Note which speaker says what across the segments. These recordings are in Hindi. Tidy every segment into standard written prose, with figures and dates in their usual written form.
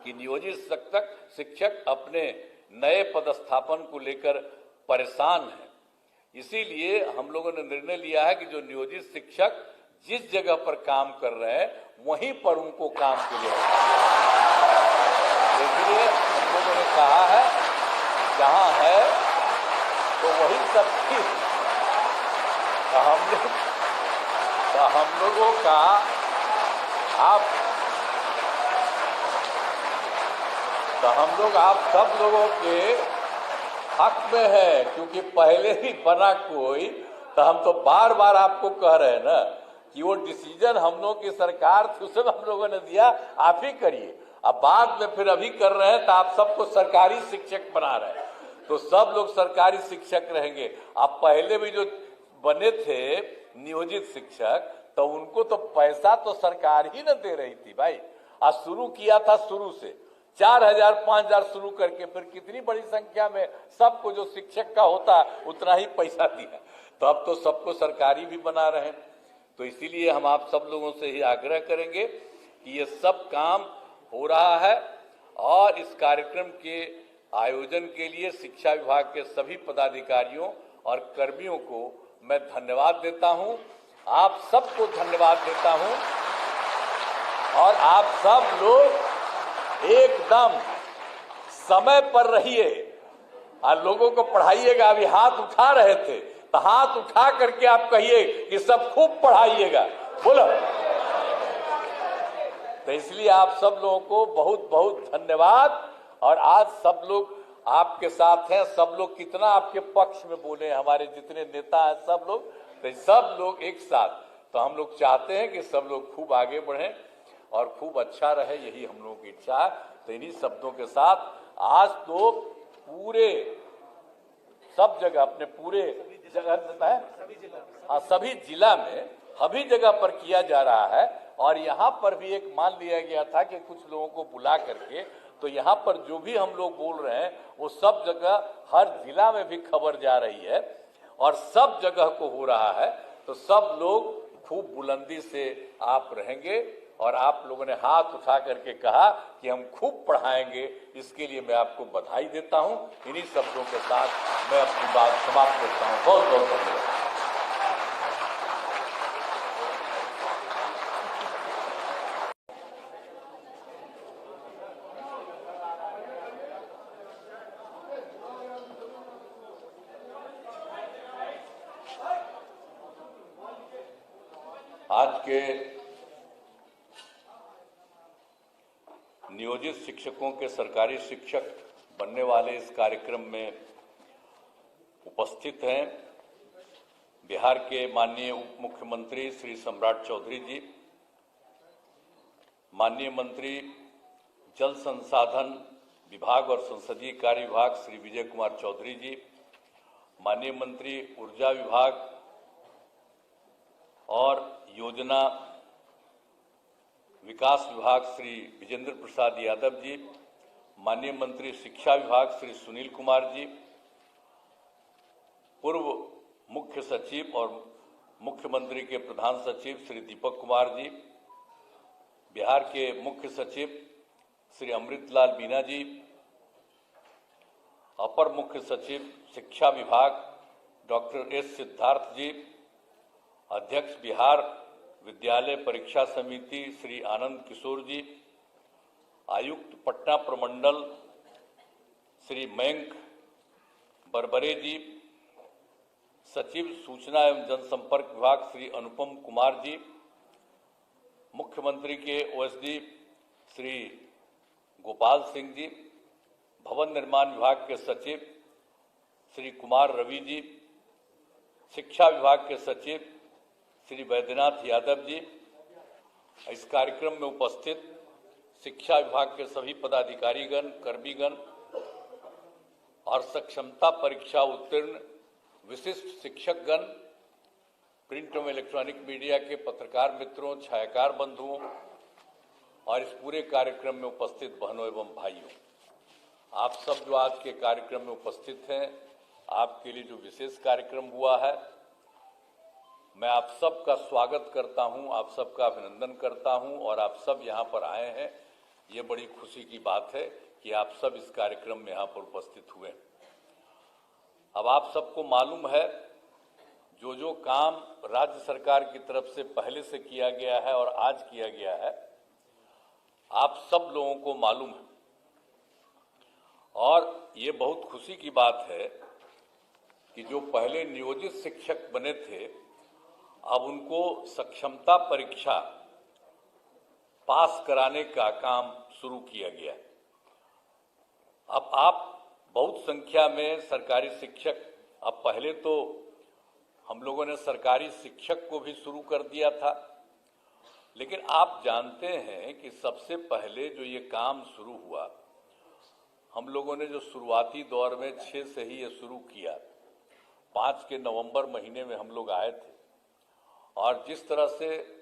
Speaker 1: कि नियोजित शिक्षक अपने नए पदस्थापन को लेकर परेशान हैं। इसीलिए हम लोगों ने निर्णय लिया है कि जो नियोजित शिक्षक जिस जगह पर काम कर रहे हैं वहीं पर उनको काम के लिए, इसलिए हम लोगों ने कहा है जहां है तो वही सब ठीक। हम लोगों का हम लोग आप सब लोगों के हक में है, क्योंकि पहले ही बना कोई, तो हम तो बार बार आपको कह रहे हैं ना कि वो डिसीजन हम लोगों की सरकार थी, उसे हम लोगों ने दिया, आप ही करिए। अब बाद में फिर अभी कर रहे हैं तो आप सबको सरकारी शिक्षक बना रहे हैं, तो सब लोग सरकारी शिक्षक रहेंगे। अब पहले भी जो बने थे नियोजित शिक्षक, तो उनको तो पैसा तो सरकार ही न दे रही थी भाई। आज शुरू किया था, शुरू से 4,000 5,000 शुरू करके फिर कितनी बड़ी संख्या में सबको जो शिक्षक का होता उतना ही पैसा दिया, तो अब तो सबको सरकारी भी बना रहे हैं। तो इसीलिए हम आप सब लोगों से ही आग्रह करेंगे कि ये सब काम हो रहा है, और इस कार्यक्रम के आयोजन के लिए शिक्षा विभाग के सभी पदाधिकारियों और कर्मियों को मैं धन्यवाद देता हूं, आप सबको धन्यवाद देता हूं। और आप सब लोग एकदम समय पर रहिए और लोगों को पढ़ाइएगा। अभी हाथ उठा रहे थे तो हाथ उठा करके आप कहिए कि सब खूब पढ़ाइएगा, बोलो। तो इसलिए आप सब लोगों को बहुत बहुत धन्यवाद। और आज सब लोग आपके साथ हैं, सब लोग कितना आपके पक्ष में बोले, हमारे जितने नेता हैं सब लोग, तो सब लोग एक साथ। तो हम लोग चाहते हैं कि सब लोग खूब आगे बढ़ें और खूब अच्छा रहे, यही हम लोगों की इच्छा है। तो इन्हीं शब्दों के साथ आज तो पूरे सब जगह, अपने पूरे जगह है, सभी जिला में सभी जगह पर किया जा रहा है। और यहाँ पर भी एक मान लिया गया था कि कुछ लोगों को बुला करके, तो यहाँ पर जो भी हम लोग बोल रहे हैं वो सब जगह हर जिला में भी खबर जा रही है और सब जगह को हो रहा है। तो सब लोग खूब बुलंदी से आप रहेंगे, और आप लोगों ने हाथ उठा करके कहा कि हम खूब पढ़ाएंगे, इसके लिए मैं आपको बधाई देता हूं। इन्हीं शब्दों के साथ मैं अपनी बात समाप्त करता हूं। बहुत बहुत धन्यवाद। आज के नियोजित शिक्षकों के सरकारी शिक्षक बनने वाले इस कार्यक्रम में उपस्थित हैं बिहार के माननीय उप मुख्यमंत्री श्री सम्राट चौधरी जी, माननीय मंत्री जल संसाधन विभाग और संसदीय कार्य विभाग श्री विजय कुमार चौधरी जी, माननीय मंत्री ऊर्जा विभाग और योजना विकास विभाग श्री विजेंद्र प्रसाद यादव जी, माननीय मंत्री शिक्षा विभाग श्री सुनील कुमार जी, पूर्व मुख्य सचिव और मुख्यमंत्री के प्रधान सचिव श्री दीपक कुमार जी, बिहार के मुख्य सचिव श्री अमृतलाल मीना जी, अपर मुख्य सचिव शिक्षा विभाग डॉक्टर एस सिद्धार्थ जी, अध्यक्ष बिहार विद्यालय परीक्षा समिति श्री आनंद किशोर जी, आयुक्त पटना प्रमंडल श्री मयंक बरबरे जी, सचिव सूचना एवं जनसंपर्क विभाग श्री अनुपम कुमार जी, मुख्यमंत्री के ओएसडी श्री गोपाल सिंह जी, भवन निर्माण विभाग के सचिव श्री कुमार रवि जी, शिक्षा विभाग के सचिव श्री वैद्यनाथ यादव जी, इस कार्यक्रम में उपस्थित शिक्षा विभाग के सभी पदाधिकारीगण, कर्मीगण और सक्षमता परीक्षा उत्तीर्ण विशिष्ट शिक्षकगण, प्रिंट एवं इलेक्ट्रॉनिक मीडिया के पत्रकार मित्रों, छायाकार बंधुओं और इस पूरे कार्यक्रम में उपस्थित बहनों एवं भाइयों, आप सब जो आज के कार्यक्रम में उपस्थित हैं, आपके लिए जो विशेष कार्यक्रम हुआ है, मैं आप सबका स्वागत करता हूं, आप सबका अभिनंदन करता हूं। और आप सब यहां पर आए हैं ये बड़ी खुशी की बात है कि आप सब इस कार्यक्रम में यहाँ पर उपस्थित हुए। अब आप सबको मालूम है जो जो काम राज्य सरकार की तरफ से पहले से किया गया है और आज किया गया है, आप सब लोगों को मालूम है। और ये बहुत खुशी की बात है कि जो पहले नियोजित शिक्षक बने थे, अब उनको सक्षमता परीक्षा पास कराने का काम शुरू किया गया। अब आप बहुत संख्या में सरकारी शिक्षक, अब पहले तो हम लोगों ने सरकारी शिक्षक को भी शुरू कर दिया था, लेकिन आप जानते हैं कि सबसे पहले जो ये काम शुरू हुआ, हम लोगों ने जो शुरुआती दौर में 6 से ही ये शुरू किया। 5 के नवंबर महीने में हम लोग आए थे और जिस तरह से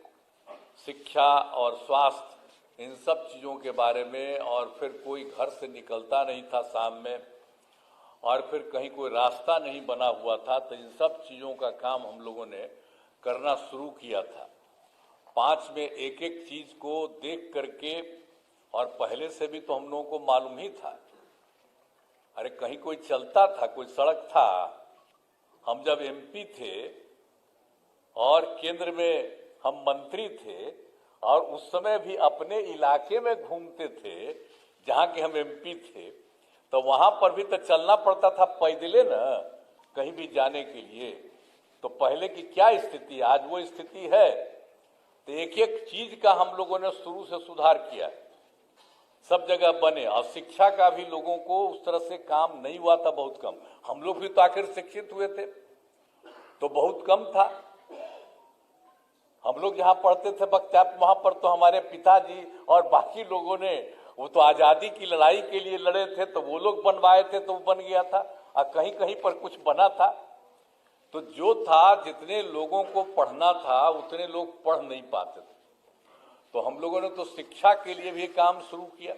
Speaker 1: शिक्षा और स्वास्थ्य इन सब चीज़ों के बारे में, और फिर कोई घर से निकलता नहीं था शाम में, और फिर कहीं कोई रास्ता नहीं बना हुआ था, तो इन सब चीज़ों का काम हम लोगों ने करना शुरू किया था। 5 में एक एक चीज़ को देख करके, और पहले से भी तो हम लोगों को मालूम ही था, अरे कहीं कोई चलता था, कोई सड़क था। हम जब एमपी थे और केंद्र में हम मंत्री थे, और उस समय भी अपने इलाके में घूमते थे जहाँ के हम एमपी थे, तो वहाँ पर भी तो चलना पड़ता था पैदले न, कहीं भी जाने के लिए। तो पहले की क्या स्थिति, आज वो स्थिति है। तो एक एक चीज का हम लोगों ने शुरू से सुधार किया, सब जगह बने। और शिक्षा का भी लोगों को उस तरह से काम नहीं हुआ था, बहुत कम। हम लोग भी तो आखिर शिक्षित हुए थे, तो बहुत कम था। हम लोग जहाँ पढ़ते थे बख्तियार, वहाँ पर तो हमारे पिताजी और बाकी लोगों ने, वो तो आज़ादी की लड़ाई के लिए लड़े थे, तो वो लोग बनवाए थे, तो वो बन गया था। और कहीं कहीं पर कुछ बना था। तो जो था, जितने लोगों को पढ़ना था उतने लोग पढ़ नहीं पाते थे। तो हम लोगों ने तो शिक्षा के लिए भी काम शुरू किया,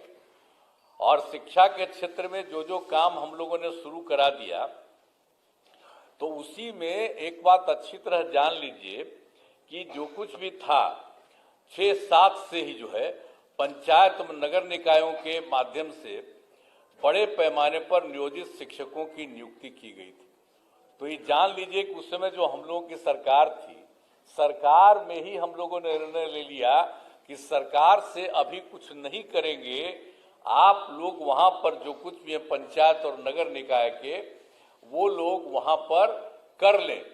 Speaker 1: और शिक्षा के क्षेत्र में जो जो काम हम लोगों ने शुरू करा दिया, तो उसी में एक बात अच्छी तरह जान लीजिए कि जो कुछ भी था 6-7 से ही जो है पंचायत नगर निकायों के माध्यम से बड़े पैमाने पर नियोजित शिक्षकों की नियुक्ति की गई थी। तो ये जान लीजिए कि उस समय जो हम लोगों की सरकार थी, सरकार में ही हम लोगों ने निर्णय ले लिया कि सरकार से अभी कुछ नहीं करेंगे, आप लोग वहां पर जो कुछ भी है पंचायत और नगर निकाय के, वो लोग वहां पर कर लें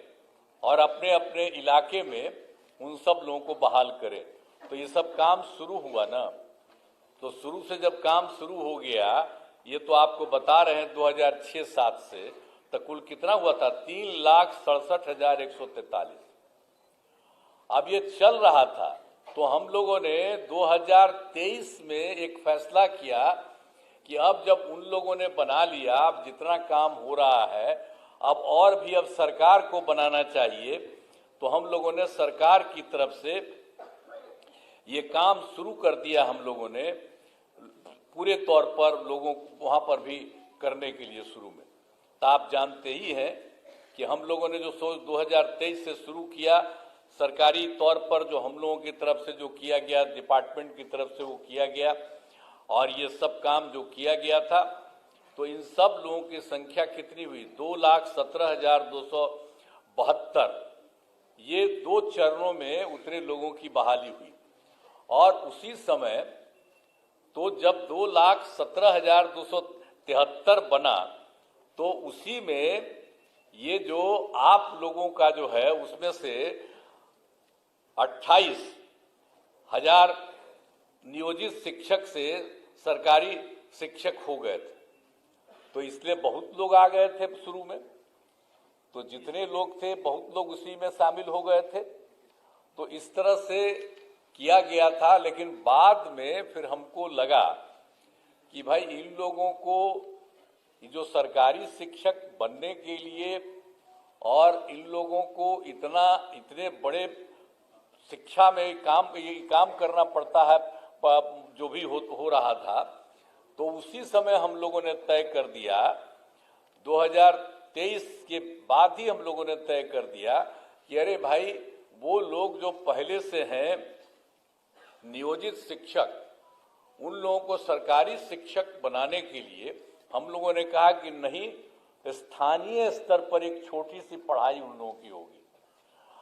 Speaker 1: और अपने अपने इलाके में उन सब लोगों को बहाल करें। तो ये सब काम शुरू हुआ ना। तो शुरू से जब काम शुरू हो गया, ये तो आपको बता रहे हैं 2006-7 से, तो कुल कितना हुआ था, 3,67,143। अब ये चल रहा था, तो हम लोगों ने 2023 में एक फैसला किया कि अब जब उन लोगों ने बना लिया, अब जितना काम हो रहा है, अब और भी अब सरकार को बनाना चाहिए। तो हम लोगों ने सरकार की तरफ से ये काम शुरू कर दिया, हम लोगों ने पूरे तौर पर लोगों को वहाँ पर भी करने के लिए शुरू में। तो आप जानते ही हैं कि हम लोगों ने जो 2023 से शुरू किया, सरकारी तौर पर जो हम लोगों की तरफ से जो किया गया, डिपार्टमेंट की तरफ से वो किया गया, और ये सब काम जो किया गया था, तो इन सब लोगों की संख्या कितनी हुई, 2,17,272। ये 2 चरणों में उतने लोगों की बहाली हुई। और उसी समय तो जब 2,17,273 बना, तो उसी में ये जो आप लोगों का जो है, उसमें से 28,000 नियोजित शिक्षक से सरकारी शिक्षक हो गए थे। तो इसलिए बहुत लोग आ गए थे शुरू में, तो जितने लोग थे बहुत लोग उसी में शामिल हो गए थे। तो इस तरह से किया गया था। लेकिन बाद में फिर हमको लगा कि भाई इन लोगों को जो सरकारी शिक्षक बनने के लिए, और इन लोगों को इतने बड़े शिक्षा में काम करना पड़ता है, जो भी हो रहा था। तो उसी समय हम लोगों ने तय कर दिया, 2023 के बाद ही हम लोगों ने तय कर दिया कि अरे भाई, वो लोग जो पहले से हैं नियोजित शिक्षक, उन लोगों को सरकारी शिक्षक बनाने के लिए हम लोगों ने कहा कि नहीं, स्थानीय स्तर पर एक छोटी सी पढ़ाई उन लोगों की होगी।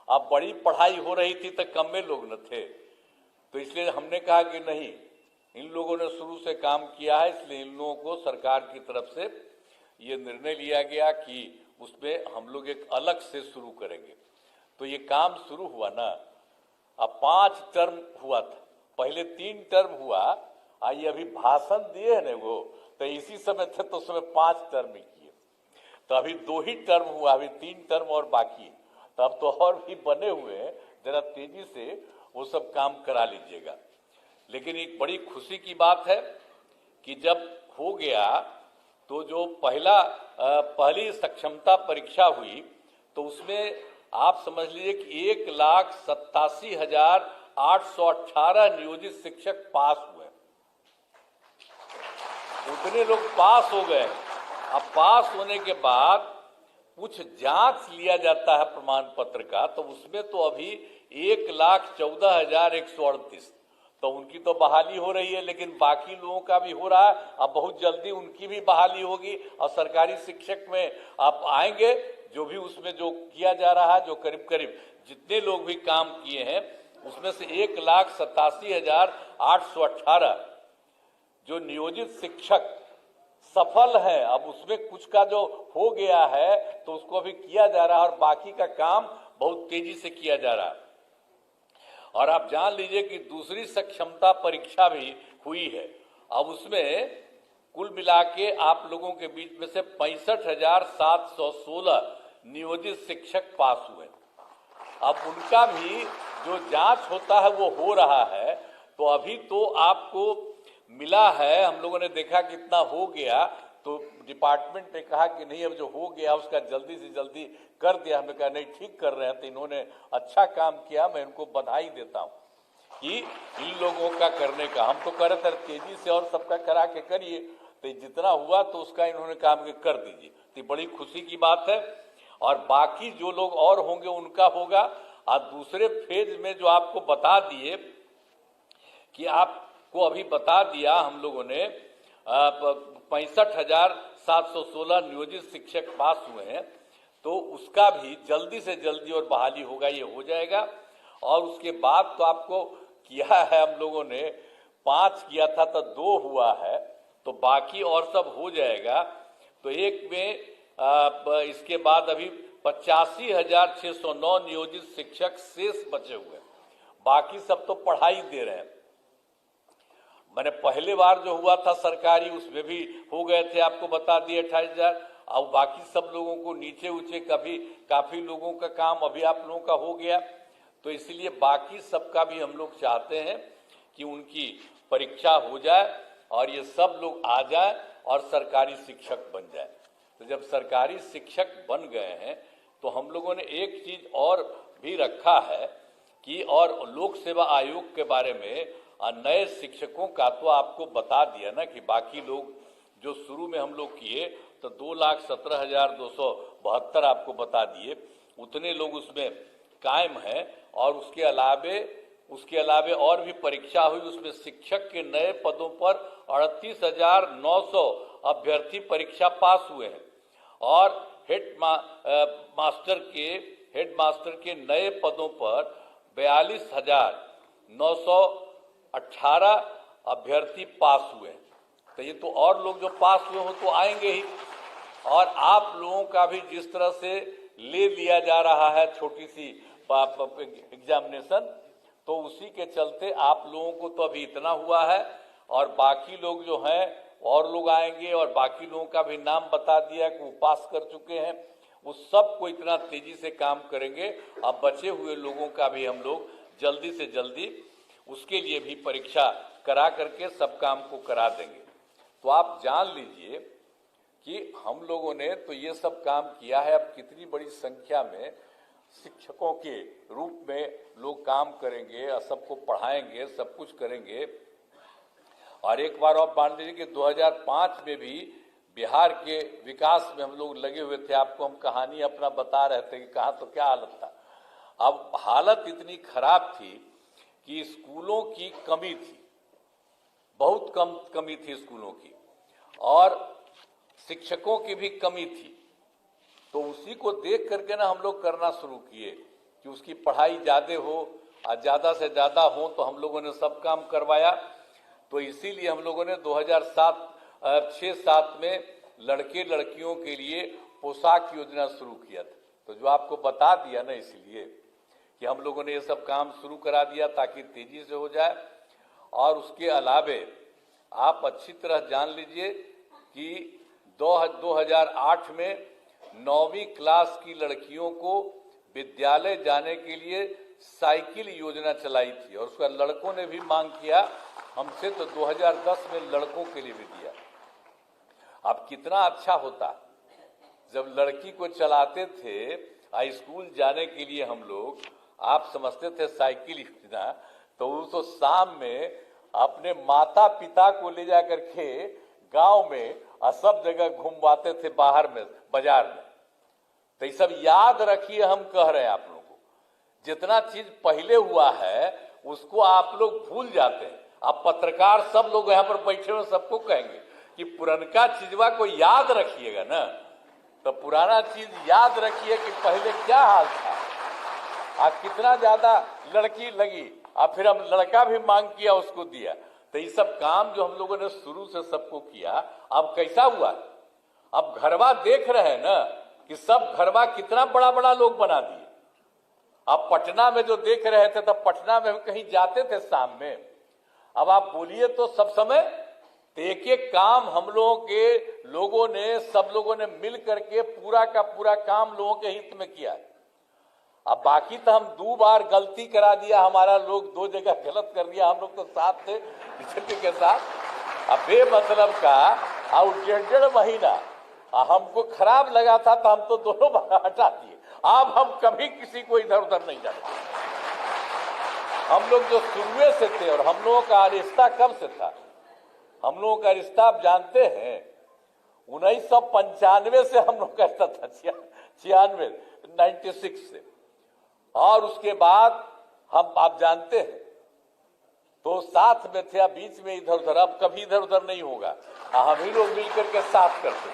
Speaker 1: अब बड़ी पढ़ाई हो रही थी तो कम में लोग न थे, तो इसलिए हमने कहा कि नहीं, इन लोगों ने शुरू से काम किया है, इसलिए इन लोगों को सरकार की तरफ से ये निर्णय लिया गया कि उसमें हम लोग एक अलग से शुरू करेंगे। तो ये काम शुरू हुआ ना, अब 5 टर्म हुआ था, पहले 3 टर्म हुआ, ये अभी भाषण दिए है ना वो, तो इसी समय थे तो उसमें 5 टर्म ही किए, तो अभी 2 ही टर्म हुआ, अभी 3 टर्म और बाकी है। तो अब तो और भी बने हुए हैं, जरा तेजी से वो सब काम करा लीजिएगा। लेकिन एक बड़ी खुशी की बात है कि जब हो गया तो जो पहली सक्षमता परीक्षा हुई तो उसमें आप समझ लीजिए कि 1,87,818 नियोजित शिक्षक पास हुए। उतने लोग पास हो गए। अब पास होने के बाद कुछ जांच लिया जाता है प्रमाण पत्र का, तो उसमें तो अभी 1,14,138, तो उनकी तो बहाली हो रही है, लेकिन बाकी लोगों का भी हो रहा है। अब बहुत जल्दी उनकी भी बहाली होगी और सरकारी शिक्षक में आप आएंगे, जो भी उसमें जो किया जा रहा है, जो करीब करीब जितने लोग भी काम किए हैं उसमें से 1,87,818 जो नियोजित शिक्षक सफल है। अब उसमें कुछ का जो हो गया है तो उसको अभी किया जा रहा है और बाकी का काम बहुत तेजी से किया जा रहा है। और आप जान लीजिए कि दूसरी सक्षमता परीक्षा भी हुई है। अब उसमें कुल मिला के आप लोगों के बीच में से 65,716 नियोजित शिक्षक पास हुए। अब उनका भी जो जांच होता है वो हो रहा है। तो अभी तो आपको मिला है, हम लोगों ने देखा कितना हो गया, तो डिपार्टमेंट ने कहा कि नहीं, अब जो हो गया उसका जल्दी से जल्दी कर दिया। हमने कहा नहीं, ठीक कर रहे हैं, तो इन्होंने अच्छा काम किया, मैं इनको बधाई देता हूं कि इन लोगों का करने का। हम तो कर रहे थे तेजी से और सबका करा के करिए, तो जितना हुआ तो उसका इन्होंने काम के कर दीजिए, तो बड़ी खुशी की बात है। और बाकी जो लोग और होंगे उनका होगा। और दूसरे फेज में जो आपको बता दिए कि आपको अभी बता दिया हम लोगों ने 65,716 नियोजित शिक्षक पास हुए हैं, तो उसका भी जल्दी से जल्दी और बहाली होगा, ये हो जाएगा। और उसके बाद तो आपको किया है हम लोगों ने 5 किया था तो 2 हुआ है, तो बाकी और सब हो जाएगा। तो एक में इसके बाद अभी 85,609 नियोजित शिक्षक शेष बचे हुए, बाकी सब तो पढ़ाई दे रहे हैं। मैंने पहले बार जो हुआ था सरकारी, उसमें भी हो गए थे, आपको बता दिए 28,000। अब बाकी सब लोगों को नीचे ऊंचे काफी लोगों का काम अभी आप लोगों का हो गया। तो इसलिए बाकी सबका भी हम लोग चाहते हैं कि उनकी परीक्षा हो जाए और ये सब लोग आ जाए और सरकारी शिक्षक बन जाए। तो जब सरकारी शिक्षक बन गए हैं तो हम लोगों ने एक चीज और भी रखा है कि, और लोक सेवा आयोग के बारे में नए शिक्षकों का तो आपको बता दिया ना कि बाकी लोग जो शुरू में हम लोग किए तो 2,17,272 आपको बता दिए, उतने लोग उसमें कायम हैं। और उसके अलावे और भी परीक्षा हुई, उसमें शिक्षक के नए पदों पर 38,900 अभ्यर्थी परीक्षा पास हुए हैं। और हेड मास्टर के नए पदों पर 42,918 अभ्यर्थी पास हुए हैं। तो ये तो और लोग जो पास हुए हो तो आएंगे ही। और आप लोगों का भी जिस तरह से ले लिया जा रहा है छोटी सी एग्जामिनेशन, तो उसी के चलते आप लोगों को तो अभी इतना हुआ है और बाकी लोग जो हैं और लोग आएंगे। और बाकी लोगों का भी नाम बता दिया कि वो पास कर चुके हैं, वो सबको इतना तेजी से काम करेंगे। अब बचे हुए लोगों का भी हम लोग जल्दी से जल्दी उसके लिए भी परीक्षा करा करके सब काम को करा देंगे। तो आप जान लीजिए कि हम लोगों ने तो ये सब काम किया है। अब कितनी बड़ी संख्या में शिक्षकों के रूप में लोग काम करेंगे और सबको पढ़ाएंगे, सब कुछ करेंगे। और एक बार और मान लीजिए कि 2005 में भी बिहार के विकास में हम लोग लगे हुए थे। आपको हम कहानी अपना बता रहे थे कि कहाँ तो क्या हालत था। अब हालत इतनी खराब थी कि स्कूलों की कमी थी, बहुत कमी थी स्कूलों की, और शिक्षकों की भी कमी थी। तो उसी को देख करके ना हम लोग करना शुरू किए कि उसकी पढ़ाई ज़्यादा हो और ज़्यादा से ज़्यादा हो, तो हम लोगों ने सब काम करवाया। तो इसीलिए हम लोगों ने 2006-7 में लड़के लड़कियों के लिए पोशाक योजना शुरू किया था। तो जो आपको बता दिया ना, इसलिए कि हम लोगों ने ये सब काम शुरू करा दिया ताकि तेजी से हो जाए। और उसके अलावे आप अच्छी तरह जान लीजिए कि 2008 में 9वीं क्लास की लड़कियों को विद्यालय जाने के लिए साइकिल योजना चलाई थी, और उसका लड़कों ने भी मांग किया हमसे, तो 2010 में लड़कों के लिए भी दिया। अब कितना अच्छा होता जब लड़की को चलाते थे स्कूल जाने के लिए हम लोग, आप समझते थे साइकिल योजना, तो वो तो शाम में अपने माता पिता को ले जाकर के गांव में और सब जगह घुमवाते थे, बाहर में, बाजार में। तो ये सब याद रखिए, हम कह रहे हैं आप लोगों को, जितना चीज पहले हुआ है उसको आप लोग भूल जाते हैं। अब पत्रकार सब लोग यहाँ पर बैठे हुए सबको कहेंगे कि पुरनका चीजवा को याद रखिएगा ना, तो पुराना चीज याद रखिए कि पहले क्या हाल था, आज कितना ज्यादा लड़की लगी, और फिर हम लड़का भी मांग किया, उसको दिया। तो ये सब काम जो हम लोगों ने शुरू से सबको किया, अब कैसा हुआ, अब घरवा देख रहे हैं ना कि सब घरवा कितना बड़ा बड़ा लोग बना दिए। अब पटना में जो देख रहे थे, तब पटना में कहीं जाते थे शाम में, अब आप बोलिए तो सब समय एक एक काम हम लोगों ने सब लोगों ने मिल करके पूरा का पूरा काम लोगों के हित में किया। अब बाकी तो हम 2 बार गलती करा दिया, हमारा लोग 2 जगह गलत कर दिया, हम लोग तो साथ थे बीजेपी के साथ। अब बेमतलब का और 1.5 महीना हमको खराब लगा था, तो हम तो दोनों बार हटा दिए। अब हम कभी किसी को इधर उधर नहीं जाते। हम लोग जो शुरू से थे, और हम लोगों का रिश्ता कब से था, हम लोगों का रिश्ता आप जानते हैं 1995 से हम लोग का रिश्ता था, 96 से, और उसके बाद हम आप जानते हैं तो साथ में थे, बीच में इधर उधर, अब कभी इधर उधर नहीं होगा, हम ही लोग मिलकर के साथ करते।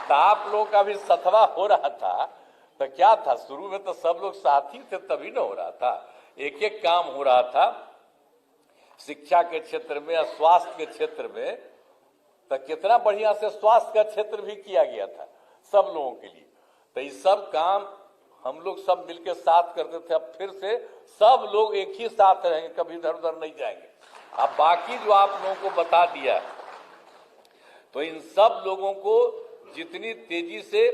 Speaker 1: तो आप लोगों का भी सतवा हो रहा था, तो क्या था, शुरू में तो सब लोग साथी थे, तभी ना हो रहा था, एक एक काम हो रहा था शिक्षा के क्षेत्र में या स्वास्थ्य के क्षेत्र में। तो कितना बढ़िया से स्वास्थ्य का क्षेत्र भी किया गया था सब लोगों के लिए। तो ये सब काम हम लोग सब मिलकर साथ करते थे। अब फिर से सब लोग एक ही साथ रहेंगे, कभी इधर उधर नहीं जाएंगे। अब बाकी जो आप लोगों को बता दिया, तो इन सब लोगों को जितनी तेजी से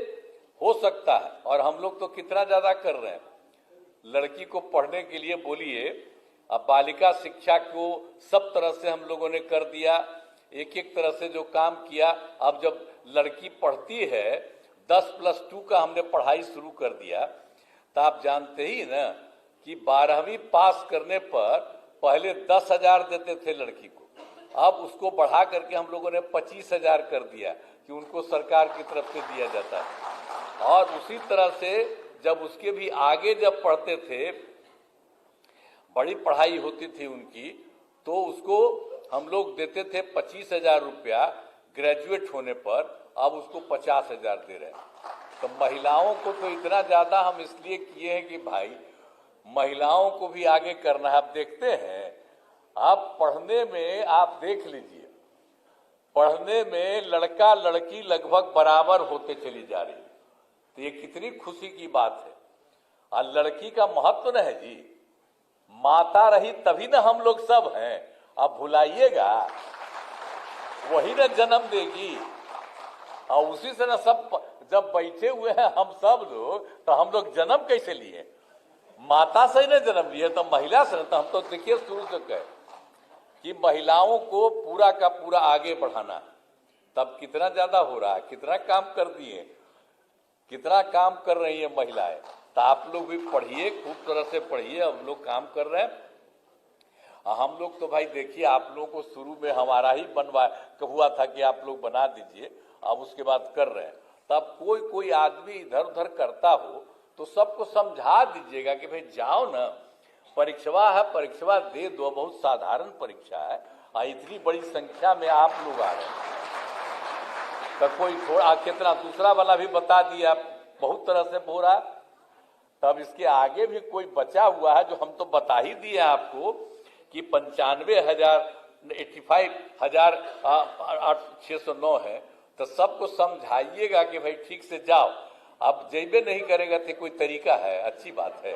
Speaker 1: हो सकता है, और हम लोग तो कितना ज्यादा कर रहे हैं, लड़की को पढ़ने के लिए बोलिए, अब बालिका शिक्षा को सब तरह से हम लोगों ने कर दिया, एक एक तरह से जो काम किया। अब जब लड़की पढ़ती है 10+2 का हमने पढ़ाई शुरू कर दिया, तो आप जानते ही ना कि 12वीं पास करने पर पहले 10,000 देते थे लड़की को, अब उसको बढ़ा करके हम लोगों ने 25,000 कर दिया कि उनको सरकार की तरफ से दिया जाता है। और उसी तरह से जब उसके भी आगे जब पढ़ते थे, बड़ी पढ़ाई होती थी उनकी, तो उसको हम लोग देते थे 25,000 रुपया ग्रेजुएट होने पर, अब उसको 50,000 दे रहे हैं। तो महिलाओं को तो इतना ज्यादा हम इसलिए किए हैं कि भाई महिलाओं को भी आगे करना है। आप देखते हैं, आप पढ़ने में आप देख लीजिए, पढ़ने में लड़का लड़की लगभग बराबर होते चली जा रही है, तो ये कितनी खुशी की बात है। और लड़की का महत्व न है जी, माता रही तभी ना हम लोग सब हैं, अब भुलाइएगा, वही ना जन्म देगी, और उसी से ना सब जब बैठे हुए हैं हम सब लोग, तो हम लोग जन्म कैसे लिए, माता से ही ना जन्म लिए, तो महिला से। तो हम तो देखिए शुरू से कहे कि महिलाओं को पूरा का पूरा आगे बढ़ाना, तब कितना ज्यादा हो रहा है, कितना काम कर दिए, कितना काम कर रही है महिलाएं। तो आप लोग भी पढ़िए, खूब तरह से पढ़िए, हम लोग काम कर रहे हैं। हम लोग तो भाई देखिए, आप लोगों को शुरू में हमारा ही हुआ था कि आप लोग बना दीजिए, अब उसके बाद कर रहे हैं। तब कोई आदमी इधर उधर करता हो तो सबको समझा दीजिएगा कि भाई जाओ ना, परीक्षा है, परीक्षा दे दो, बहुत साधारण परीक्षा है, इतनी बड़ी संख्या में आप लोग आ रहे हैं, तो कोई थोड़ा कितना दूसरा वाला भी बता दिया, बहुत तरह से हो रहा। तब इसके आगे भी कोई बचा हुआ है जो हम तो बता ही दिए आपको कि 95,609 है। तो सबको समझाइएगा कि भाई ठीक से जाओ। अब जेबे नहीं करेगा तो कोई तरीका है? अच्छी बात है।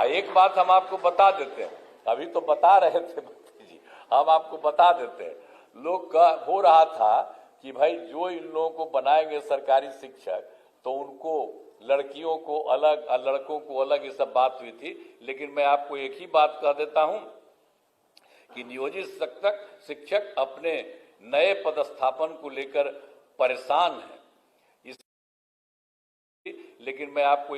Speaker 1: एक बात हम आपको बता देते हैं, अभी तो बता रहे थे जी, हम आपको बता देते हैं। लोग का हो रहा था कि भाई जो इन लोगों को बनाएंगे सरकारी शिक्षक तो उनको लड़कियों को अलग और लड़कों को अलग, ये सब बात हुई थी। लेकिन मैं आपको एक ही बात कह देता हूं कि नियोजित शिक्षक अपने नए पदस्थापन को लेकर परेशान है। लेकिन मैं आपको